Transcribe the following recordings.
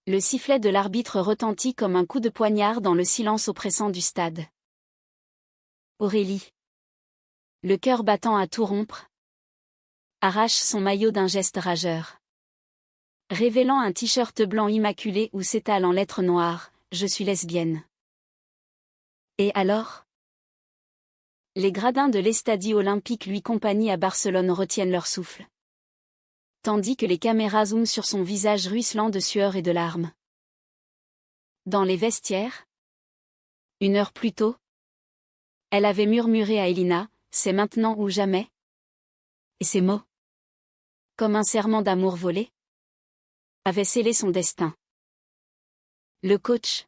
Le sifflet de l'arbitre retentit comme un coup de poignard dans le silence oppressant du stade. Aurélie, le cœur battant à tout rompre, arrache son maillot d'un geste rageur. Révélant un t-shirt blanc immaculé où s'étale en lettres noires « Je suis lesbienne ». Et alors ? Les gradins de l'Estadio Olympique lui compagnie à Barcelone retiennent leur souffle. Tandis que les caméras zooment sur son visage ruisselant de sueur et de larmes. Dans les vestiaires, 1 heure plus tôt, elle avait murmuré à Elina « C'est maintenant ou jamais ». Et ces mots, comme un serment d'amour volé, avaient scellé son destin. Le coach,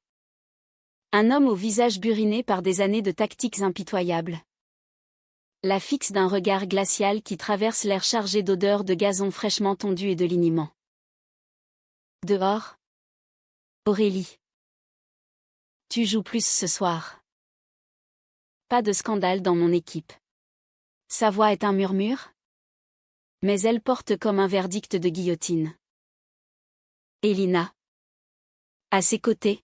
un homme au visage buriné par des années de tactiques impitoyables, la fixe d'un regard glacial qui traverse l'air chargé d'odeurs de gazon fraîchement tondu et de liniment. Dehors, Aurélie, tu joues plus ce soir. Pas de scandale dans mon équipe. Sa voix est un murmure, mais elle porte comme un verdict de guillotine. Elina, à ses côtés,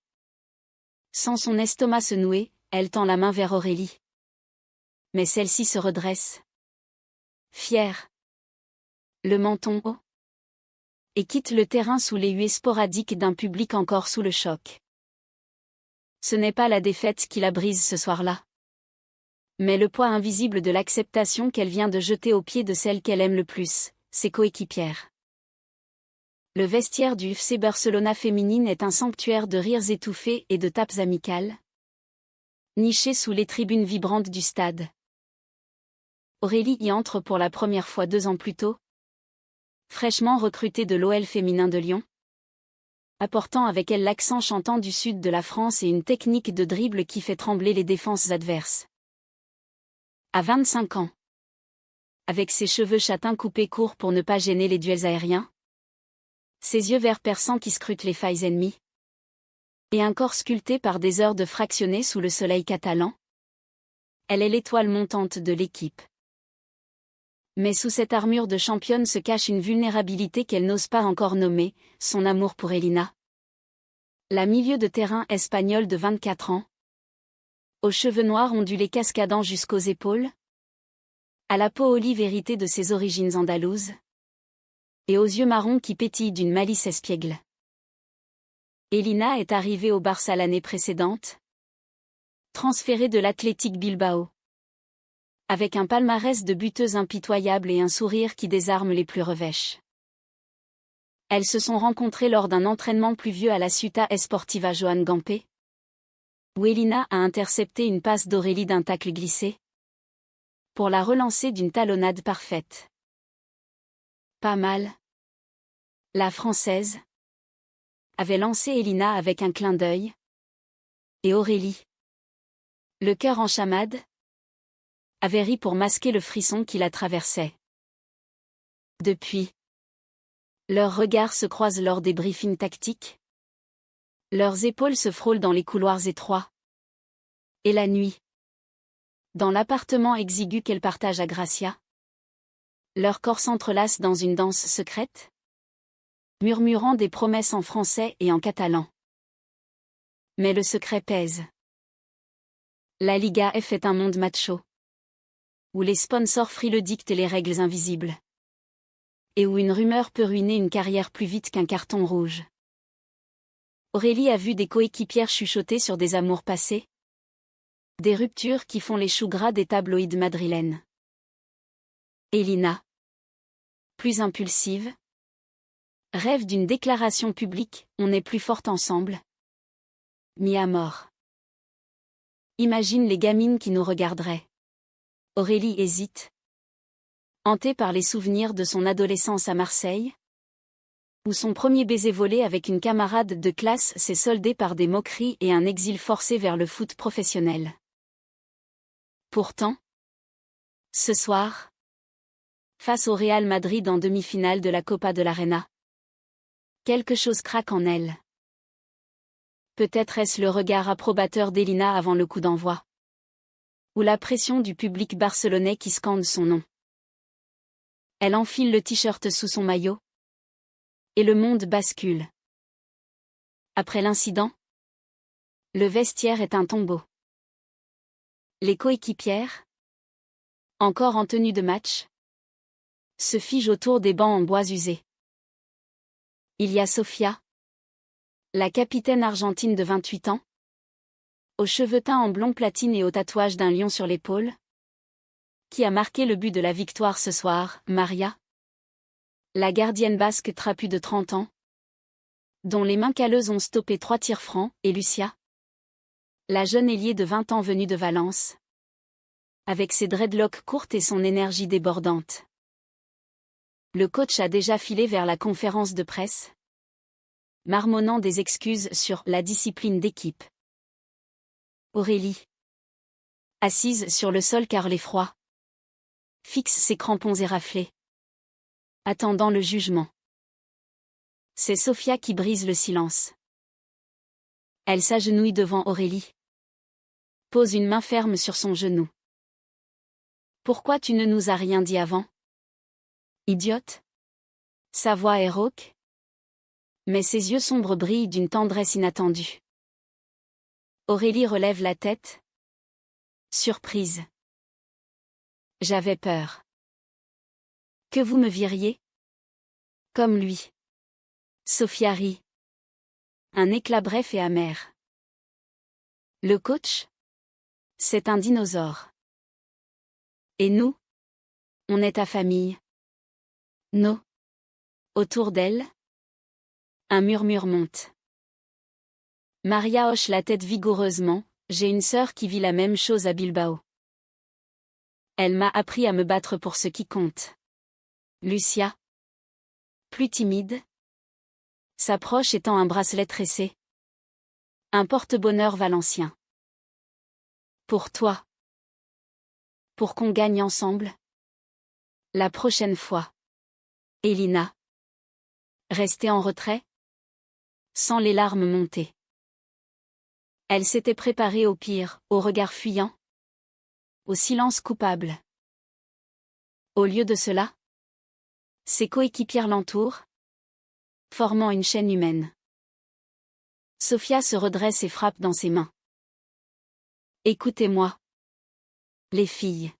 sans son estomac se nouer, elle tend la main vers Aurélie. Mais celle-ci se redresse, fière, le menton haut, et quitte le terrain sous les huées sporadiques d'un public encore sous le choc. Ce n'est pas la défaite qui la brise ce soir-là, mais le poids invisible de l'acceptation qu'elle vient de jeter aux pieds de celle qu'elle aime le plus, ses coéquipières. Le vestiaire du FC Barcelona féminine est un sanctuaire de rires étouffés et de tapes amicales, niché sous les tribunes vibrantes du stade. Aurélie y entre pour la première fois 2 ans plus tôt, fraîchement recrutée de l'OL féminin de Lyon, apportant avec elle l'accent chantant du sud de la France et une technique de dribble qui fait trembler les défenses adverses. À 25 ans, avec ses cheveux châtains coupés courts pour ne pas gêner les duels aériens, ses yeux verts perçants qui scrutent les failles ennemies, et un corps sculpté par des heures de fractionné sous le soleil catalan, elle est l'étoile montante de l'équipe. Mais sous cette armure de championne se cache une vulnérabilité qu'elle n'ose pas encore nommer, son amour pour Elina. La milieu de terrain espagnole de 24 ans, aux cheveux noirs ondulés cascadant jusqu'aux épaules, à la peau olive héritée de ses origines andalouses, et aux yeux marrons qui pétillent d'une malice espiègle. Elina est arrivée au Barça l'année précédente, transférée de l'Athletic Bilbao, avec un palmarès de buteuse impitoyable et un sourire qui désarme les plus revêches. Elles se sont rencontrées lors d'un entraînement pluvieux à la Ciutat Esportiva Joan Gamper, où Elina a intercepté une passe d'Aurélie d'un tacle glissé, pour la relancer d'une talonnade parfaite. Pas mal. La Française avait lancé Elina avec un clin d'œil, et Aurélie, le cœur en chamade, avait ri pour masquer le frisson qui la traversait. Depuis, leurs regards se croisent lors des briefings tactiques. Leurs épaules se frôlent dans les couloirs étroits. Et la nuit, dans l'appartement exigu qu'elle partage à Gracia, leurs corps s'entrelacent dans une danse secrète, murmurant des promesses en français et en catalan. Mais le secret pèse. La Liga F est un monde macho, où les sponsors frileux dictent les règles invisibles, et où une rumeur peut ruiner une carrière plus vite qu'un carton rouge. Aurélie a vu des coéquipières chuchoter sur des amours passés, des ruptures qui font les choux gras des tabloïds madrilènes. Elina, plus impulsive, rêve d'une déclaration publique, on est plus forte ensemble. Mis à mort. Imagine les gamines qui nous regarderaient. Aurélie hésite. Hantée par les souvenirs de son adolescence à Marseille, où son premier baiser volé avec une camarade de classe s'est soldé par des moqueries et un exil forcé vers le foot professionnel. Pourtant, ce soir, face au Real Madrid en demi-finale de la Copa de l'Arena, quelque chose craque en elle. Peut-être est-ce le regard approbateur d'Elina avant le coup d'envoi, ou la pression du public barcelonais qui scande son nom. Elle enfile le t-shirt sous son maillot, et le monde bascule. Après l'incident, le vestiaire est un tombeau. Les coéquipières, encore en tenue de match, se figent autour des bancs en bois usés. Il y a Sofia, la capitaine argentine de 28 ans, aux cheveux teints en blond platine et au tatouage d'un lion sur l'épaule, qui a marqué le but de la victoire ce soir, Maria, la gardienne basque trapue de 30 ans, dont les mains calleuses ont stoppé 3 tirs francs, et Lucia, la jeune ailier de 20 ans venue de Valence, avec ses dreadlocks courtes et son énergie débordante. Le coach a déjà filé vers la conférence de presse, marmonnant des excuses sur la discipline d'équipe. Aurélie, assise sur le sol car l'effroi, fixe ses crampons éraflés, attendant le jugement. C'est Sofia qui brise le silence. Elle s'agenouille devant Aurélie, pose une main ferme sur son genou. Pourquoi tu ne nous as rien dit avant? Idiote? Sa voix est rauque, mais ses yeux sombres brillent d'une tendresse inattendue. Aurélie relève la tête, surprise. J'avais peur. Que vous me viriez? Comme lui. Sofia rit. Un éclat bref et amer. Le coach? C'est un dinosaure. Et nous? On est ta famille. Non. Autour d'elle? Un murmure monte. Maria hoche la tête vigoureusement, j'ai une sœur qui vit la même chose à Bilbao. Elle m'a appris à me battre pour ce qui compte. Lucia, plus timide, s'approche et tend un bracelet tressé. Un porte-bonheur valencien. Pour toi. Pour qu'on gagne ensemble. La prochaine fois. Elina. Restée en retrait, sans les larmes monter. Elle s'était préparée au pire, au regard fuyant, au silence coupable. Au lieu de cela, ses coéquipières l'entourent, formant une chaîne humaine. Sofia se redresse et frappe dans ses mains. Écoutez-moi. Les filles.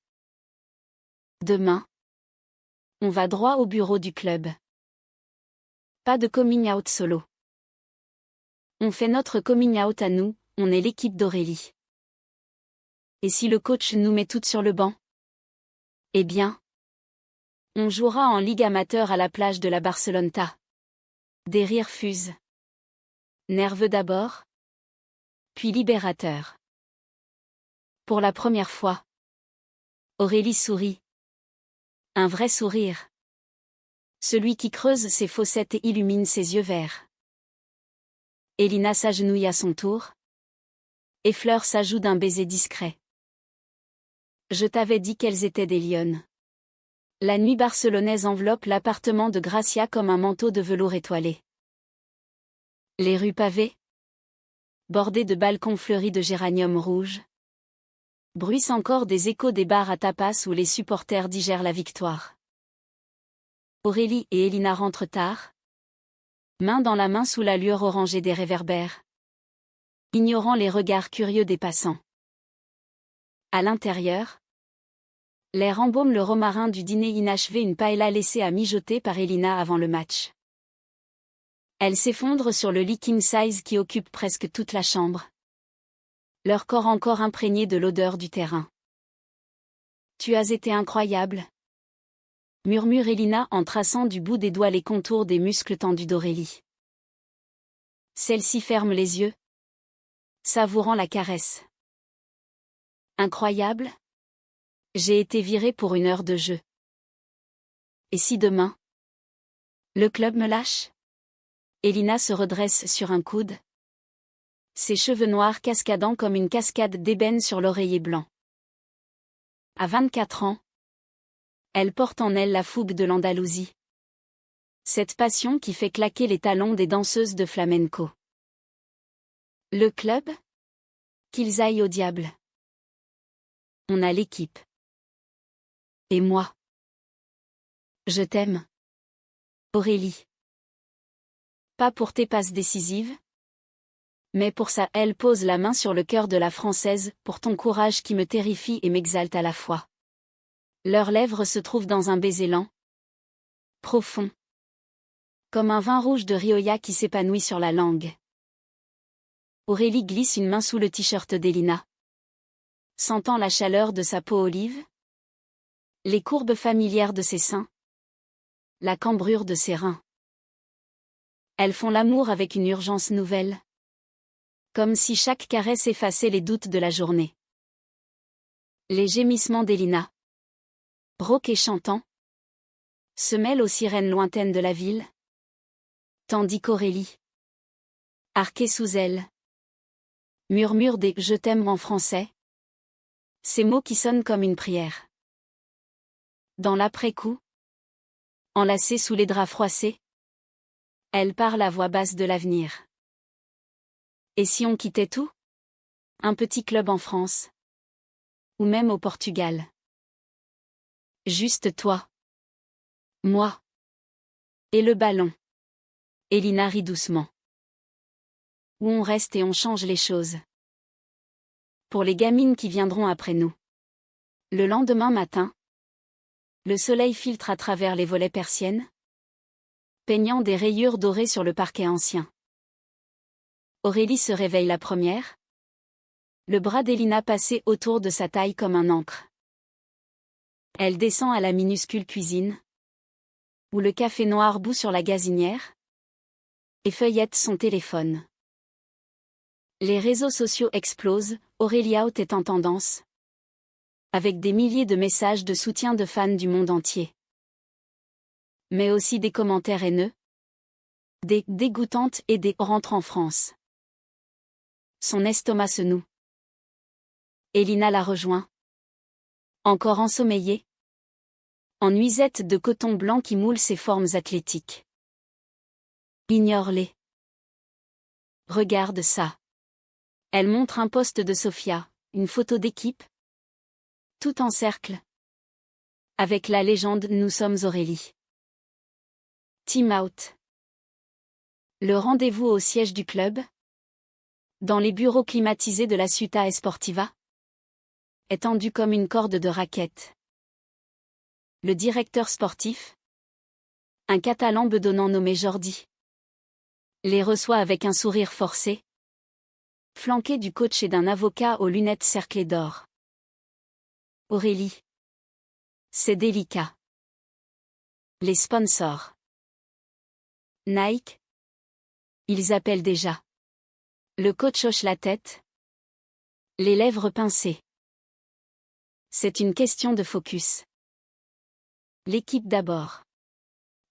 Demain, on va droit au bureau du club. Pas de coming out solo. On fait notre coming out à nous, on est l'équipe d'Aurélie. Et si le coach nous met toutes sur le banc? Eh bien, on jouera en ligue amateur à la plage de la Barceloneta. Des rires fusent. Nerveux d'abord, puis libérateur. Pour la première fois, Aurélie sourit. Un vrai sourire. Celui qui creuse ses fossettes et illumine ses yeux verts. Elina s'agenouille à son tour. Effleure sa joue d'un baiser discret. Je t'avais dit qu'elles étaient des lionnes. La nuit barcelonaise enveloppe l'appartement de Gracia comme un manteau de velours étoilé. Les rues pavées, bordées de balcons fleuris de géraniums rouges, bruissent encore des échos des bars à tapas où les supporters digèrent la victoire. Aurélie et Elina rentrent tard, main dans la main sous la lueur orangée des réverbères, ignorant les regards curieux des passants. À l'intérieur, l'air embaume le romarin du dîner inachevé, une paella laissée à mijoter par Elina avant le match. Elle s'effondre sur le lit king size qui occupe presque toute la chambre. Leur corps encore imprégné de l'odeur du terrain. Tu as été incroyable, murmure Elina en traçant du bout des doigts les contours des muscles tendus d'Aurélie. Celle-ci ferme les yeux, savourant la caresse. Incroyable? J'ai été virée pour 1 heure de jeu. Et si demain, le club me lâche? Elina se redresse sur un coude. Ses cheveux noirs cascadant comme une cascade d'ébène sur l'oreiller blanc. À 24 ans, elle porte en elle la fougue de l'Andalousie. Cette passion qui fait claquer les talons des danseuses de flamenco. Le club? Qu'ils aillent au diable. On a l'équipe. Et moi? Je t'aime. Aurélie. Pas pour tes passes décisives, Mais pour ça, elle pose la main sur le cœur de la Française, pour ton courage qui me terrifie et m'exalte à la fois. Leurs lèvres se trouvent dans un baiser lent, profond, comme un vin rouge de Rioja qui s'épanouit sur la langue. Aurélie glisse une main sous le t-shirt d'Elina. Sentant la chaleur de sa peau olive, les courbes familières de ses seins, la cambrure de ses reins. Elles font l'amour avec une urgence nouvelle, comme si chaque caresse effaçait les doutes de la journée. Les gémissements d'Elina, rauques et chantants, se mêlent aux sirènes lointaines de la ville, tandis qu'Aurélie, arquée sous elle, murmure des « je t'aime » en français, ces mots qui sonnent comme une prière. Dans l'après-coup, enlacée sous les draps froissés, elle parle à voix basse de l'avenir. Et si on quittait tout? Un petit club en France. Ou même au Portugal. Juste toi. Moi. Et le ballon. Elina rit doucement. Où on reste et on change les choses. Pour les gamines qui viendront après nous. Le lendemain matin, le soleil filtre à travers les volets persiennes, peignant des rayures dorées sur le parquet ancien. Aurélie se réveille la première, le bras d'Elina passé autour de sa taille comme un ancre. Elle descend à la minuscule cuisine, où le café noir bout sur la gazinière, et feuillette son téléphone. Les réseaux sociaux explosent, Aurélie Out est en tendance, avec des milliers de messages de soutien de fans du monde entier. Mais aussi des commentaires haineux, des dégoûtantes et des rentre en France. Son estomac se noue. Elina la rejoint. Encore ensommeillée. En nuisette de coton blanc qui moule ses formes athlétiques. Ignore-les. Regarde ça. Elle montre un post de Sofia, une photo d'équipe. Tout en cercle. Avec la légende « Nous sommes Aurélie ». Team out. Le rendez-vous au siège du club, dans les bureaux climatisés de la Ciutat Esportiva, est tendu comme une corde de raquette. Le directeur sportif, un Catalan bedonnant nommé Jordi, les reçoit avec un sourire forcé, flanqué du coach et d'un avocat aux lunettes cerclées d'or. Aurélie. C'est délicat. Les sponsors. Nike. Ils appellent déjà. Le coach hoche la tête. Les lèvres pincées. C'est une question de focus. L'équipe d'abord.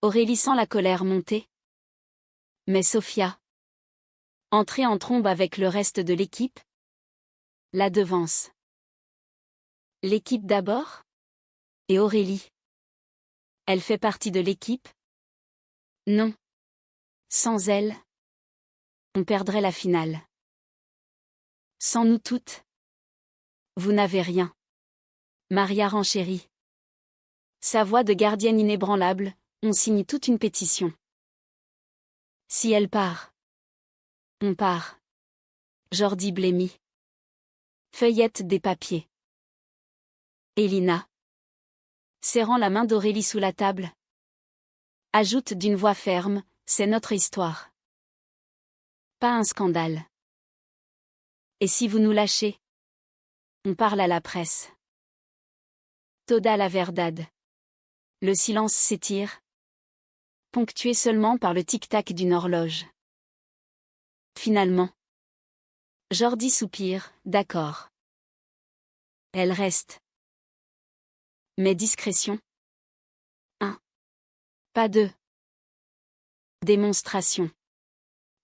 Aurélie sent la colère monter. Mais Sofia, entrée en trombe avec le reste de l'équipe, la devance. L'équipe d'abord? Et Aurélie? Elle fait partie de l'équipe? Non. Sans elle, on perdrait la finale. Sans nous toutes, vous n'avez rien. Maria renchérit. Sa voix de gardienne inébranlable, on signe toute une pétition. Si elle part, on part. Jordi blêmit. Feuillette des papiers. Elina, serrant la main d'Aurélie sous la table, ajoute d'une voix ferme, c'est notre histoire. Pas un scandale. Et si vous nous lâchez? On parle à la presse. Toda la verdad. Le silence s'étire, ponctué seulement par le tic-tac d'une horloge. Finalement. Jordi soupire, d'accord. Elle reste. Mais discrétion. 1. Pas 2. Démonstration.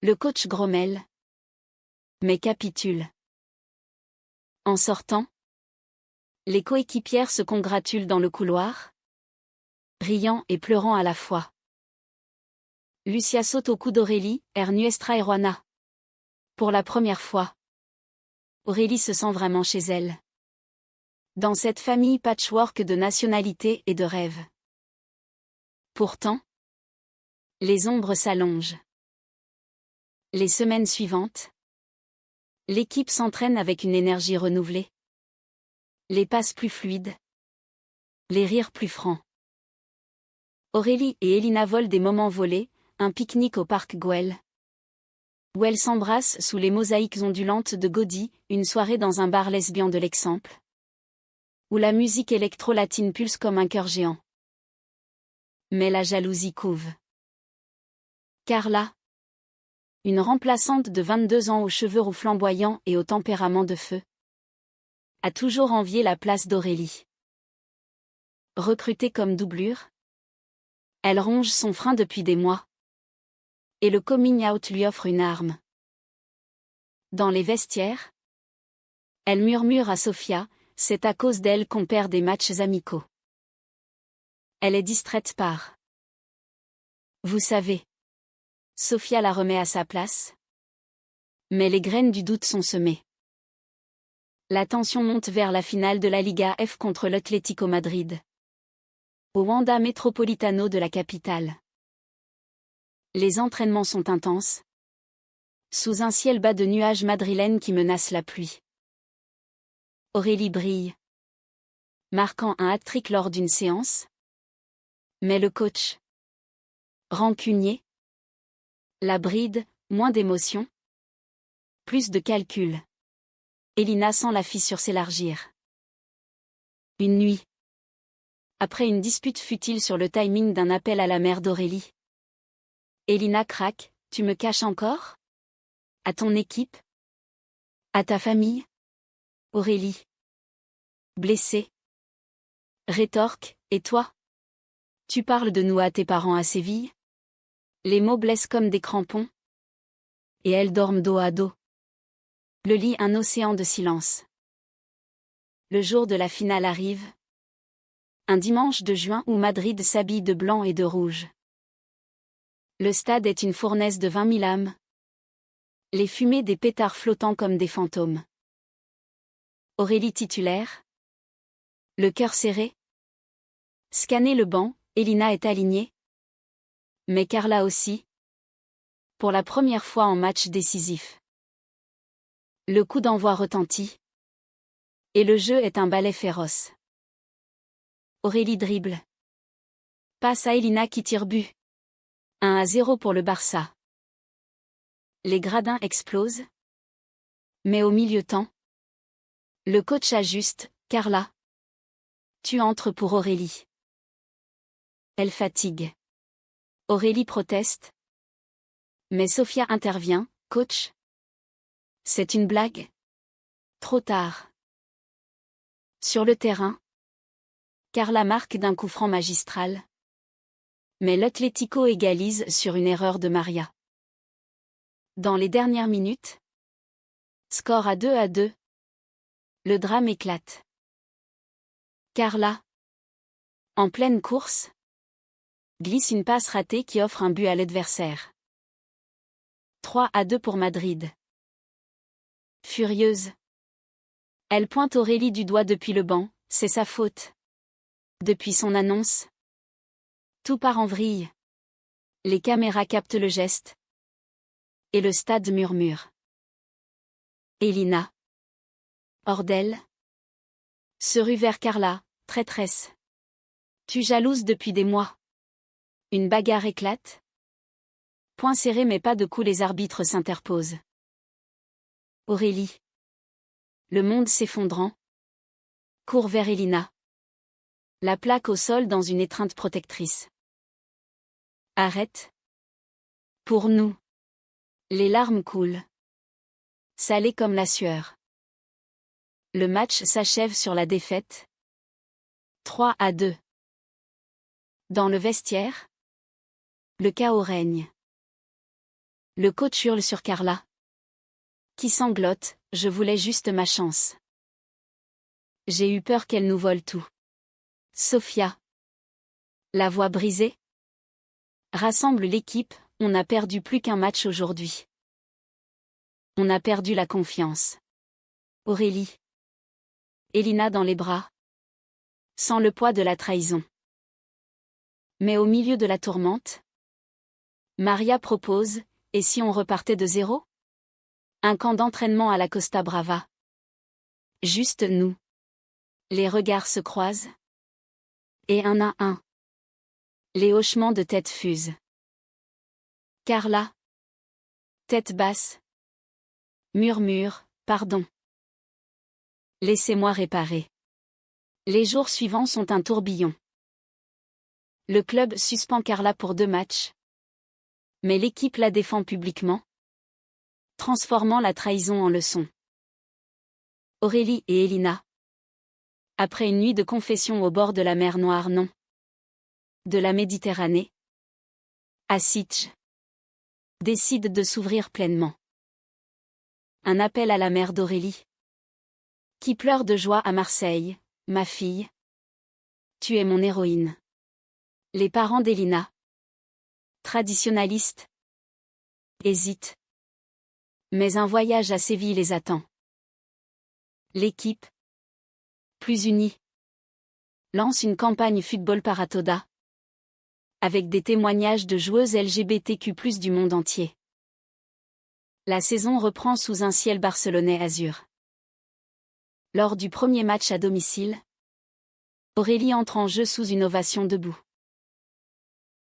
Le coach grommelle. Mais capitule. En sortant, les coéquipières se congratulent dans le couloir, riant et pleurant à la fois. Lucia saute au cou d'Aurélie, er nuestra hermana. Pour la première fois, Aurélie se sent vraiment chez elle. Dans cette famille patchwork de nationalités et de rêves. Pourtant, les ombres s'allongent. Les semaines suivantes, L'équipe s'entraîne avec une énergie renouvelée. Les passes plus fluides. Les rires plus francs. Aurélie et Elina volent des moments volés, un pique-nique au parc Güell. Où elles s'embrassent sous les mosaïques ondulantes de Gaudí, une soirée dans un bar lesbien de l'Exemple. Où la musique électro-latine pulse comme un cœur géant. Mais la jalousie couve. Carla, une remplaçante de 22 ans aux cheveux roux flamboyants et au tempérament de feu, a toujours envié la place d'Aurélie. Recrutée comme doublure, elle ronge son frein depuis des mois. Et le coming out lui offre une arme. Dans les vestiaires, elle murmure à Sofia, c'est à cause d'elle qu'on perd des matchs amicaux. Elle est distraite par. Vous savez. Sofia la remet à sa place. Mais les graines du doute sont semées. La tension monte vers la finale de la Liga F contre l'Atlético Madrid. Au Wanda Metropolitano de la capitale. Les entraînements sont intenses. Sous un ciel bas de nuages madrilènes qui menacent la pluie. Aurélie brille. Marquant un hat-trick lors d'une séance. Mais le coach. Rancunier. La bride, moins d'émotion. Plus de calcul. Elina sent la fissure s'élargir. Une nuit. Après une dispute futile sur le timing d'un appel à la mère d'Aurélie. Elina craque, tu me caches encore? À ton équipe? À ta famille? Aurélie. Blessée. Rétorque, et toi? Tu parles de nous à tes parents à Séville? Les mots blessent comme des crampons. Et elles dorment dos à dos. Le lit un océan de silence. Le jour de la finale arrive. Un dimanche de juin où Madrid s'habille de blanc et de rouge. Le stade est une fournaise de 20 000 âmes. Les fumées des pétards flottant comme des fantômes. Aurélie titulaire. Le cœur serré. Scanner le banc, Elina est alignée. Mais Carla aussi. Pour la première fois en match décisif. Le coup d'envoi retentit. Et le jeu est un ballet féroce. Aurélie dribble. Passe à Elina qui tire but. 1-0 pour le Barça. Les gradins explosent. Mais au milieu-temps. Le coach ajuste, Carla. Tu entres pour Aurélie. Elle fatigue. Aurélie proteste. Mais Sofia intervient, coach. C'est une blague. Trop tard. Sur le terrain. Carla marque d'un coup franc magistral. Mais l'Atlético égalise sur une erreur de Maria. Dans les dernières minutes. Score à 2-2. Le drame éclate. Carla. En pleine course. Glisse une passe ratée qui offre un but à l'adversaire. 3-2 pour Madrid. Furieuse. Elle pointe Aurélie du doigt depuis le banc, c'est sa faute. Depuis son annonce. Tout part en vrille. Les caméras captent le geste. Et le stade murmure. Elina. Hors d'elle. Se rue vers Carla, traîtresse. Tu jalouses depuis des mois. Une bagarre éclate. Point serré mais pas de coup, les arbitres s'interposent. Aurélie. Le monde s'effondrant. Court vers Elina. La plaque au sol dans une étreinte protectrice. Arrête. Pour nous. Les larmes coulent. Salées comme la sueur. Le match s'achève sur la défaite. 3-2. Dans le vestiaire. Le chaos règne. Le coach hurle sur Carla. Qui sanglote, je voulais juste ma chance. J'ai eu peur qu'elle nous vole tout. Sofia. La voix brisée. Rassemble l'équipe, on n'a perdu plus qu'un match aujourd'hui. On a perdu la confiance. Aurélie. Elina dans les bras. Sans le poids de la trahison. Mais au milieu de la tourmente. Maria propose, et si on repartait de zéro? Un camp d'entraînement à la Costa Brava. Juste nous. Les regards se croisent. Et un à un. Les hochements de tête fusent. Carla. Tête basse. Murmure, pardon. Laissez-moi réparer. Les jours suivants sont un tourbillon. Le club suspend Carla pour 2 matchs. Mais l'équipe la défend publiquement, transformant la trahison en leçon. Aurélie et Elina. Après une nuit de confession au bord de la mer Noire, non. De la Méditerranée. À Sitges. Décident de s'ouvrir pleinement. Un appel à la mère d'Aurélie. Qui pleure de joie à Marseille, ma fille. Tu es mon héroïne. Les parents d'Elina. Traditionnalistes. Hésitent. Mais un voyage à Séville les attend. L'équipe. Plus unie. Lance une campagne football paratoda. Avec des témoignages de joueuses LGBTQ+ du monde entier. La saison reprend sous un ciel barcelonais azur. Lors du premier match à domicile, Aurélie entre en jeu sous une ovation debout.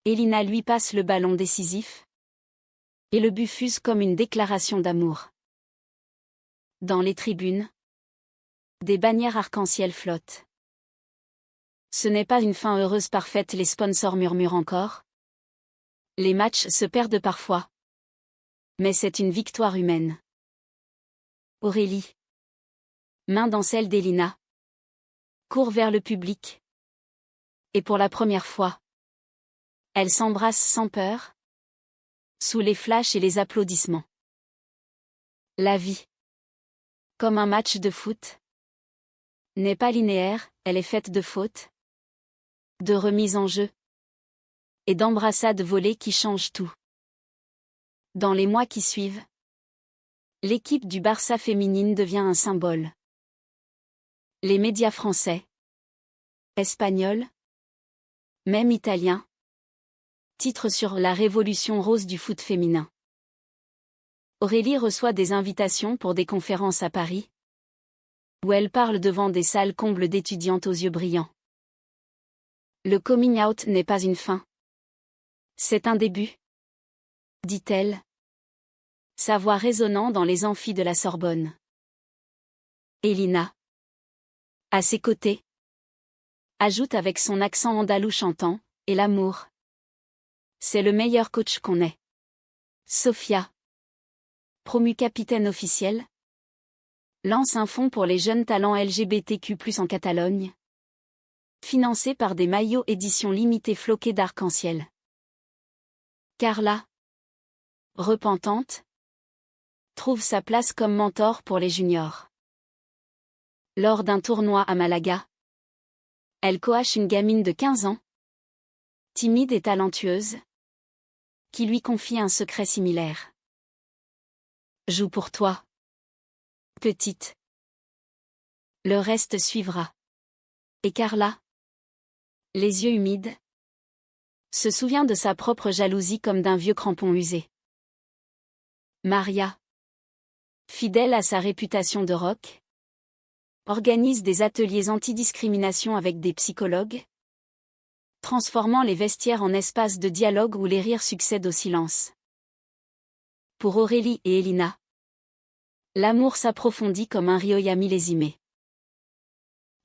Elina lui passe le ballon décisif. Et le but fuse comme une déclaration d'amour. Dans les tribunes, des bannières arc-en-ciel flottent. Ce n'est pas une fin heureuse parfaite, les sponsors murmurent encore. Les matchs se perdent parfois. Mais c'est une victoire humaine. Aurélie, main dans celle d'Elina, court vers le public. Et pour la première fois, elles s'embrassent sans peur, sous les flashs et les applaudissements. La vie, comme un match de foot, n'est pas linéaire, elle est faite de fautes, de remises en jeu, et d'embrassades volées qui changent tout. Dans les mois qui suivent, l'équipe du Barça féminine devient un symbole. Les médias français, espagnols, même italiens, titrent sur la révolution rose du foot féminin. Aurélie reçoit des invitations pour des conférences à Paris, où elle parle devant des salles combles d'étudiantes aux yeux brillants. Le coming out n'est pas une fin. C'est un début, dit-elle, sa voix résonnant dans les amphis de la Sorbonne. Elina, à ses côtés, ajoute avec son accent andalou chantant, et l'amour. C'est le meilleur coach qu'on ait. Sofia, promue capitaine officielle, lance un fonds pour les jeunes talents LGBTQ+ en Catalogne, financé par des maillots édition limitée floqués d'arc-en-ciel. Carla, repentante, trouve sa place comme mentor pour les juniors. Lors d'un tournoi à Malaga, elle coache une gamine de 15 ans, timide et talentueuse, qui lui confie un secret similaire. Joue pour toi, petite. Le reste suivra. Et Carla, les yeux humides, se souvient de sa propre jalousie comme d'un vieux crampon usé. Maria, fidèle à sa réputation de rock, organise des ateliers antidiscrimination avec des psychologues, transformant les vestiaires en espaces de dialogue où les rires succèdent au silence. Pour Aurélie et Elina, l'amour s'approfondit comme un rioya millésimé.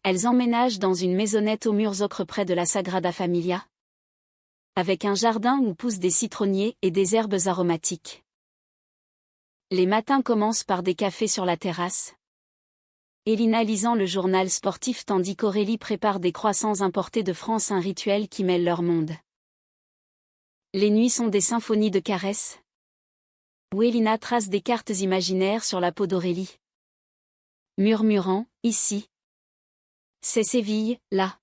Elles emménagent dans une maisonnette aux murs ocre près de la Sagrada Familia, avec un jardin où poussent des citronniers et des herbes aromatiques. Les matins commencent par des cafés sur la terrasse, Elina lisant le journal sportif tandis qu'Aurélie prépare des croissants importés de France, un rituel qui mêle leur monde. Les nuits sont des symphonies de caresses, où Elina trace des cartes imaginaires sur la peau d'Aurélie, murmurant, ici. C'est Séville, là.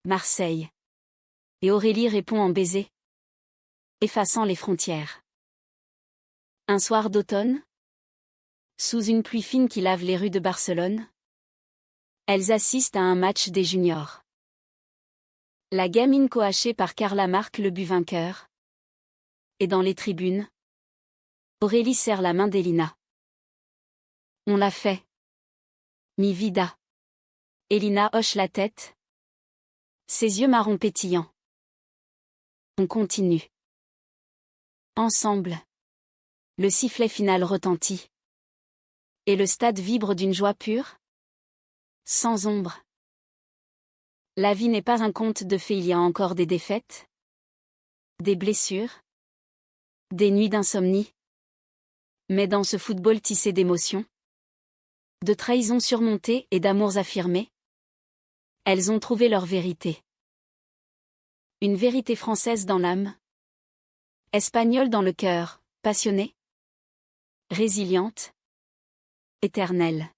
Marseille. Et Aurélie répond en baisers, effaçant les frontières. Un soir d'automne, sous une pluie fine qui lave les rues de Barcelone, elles assistent à un match des juniors. La gamine coachée par Carla marque le but vainqueur. Et dans les tribunes, Aurélie serre la main d'Elina. On l'a fait. Mi vida. Elina hoche la tête. Ses yeux marrons pétillants. On continue. Ensemble. Le sifflet final retentit. Et le stade vibre d'une joie pure. Sans ombre. La vie n'est pas un conte de fées, il y a encore des défaites. Des blessures. Des nuits d'insomnie. Mais dans ce football tissé d'émotions, de trahisons surmontées et d'amours affirmés, elles ont trouvé leur vérité. Une vérité française dans l'âme, espagnole dans le cœur, passionnée, résiliente, éternelle.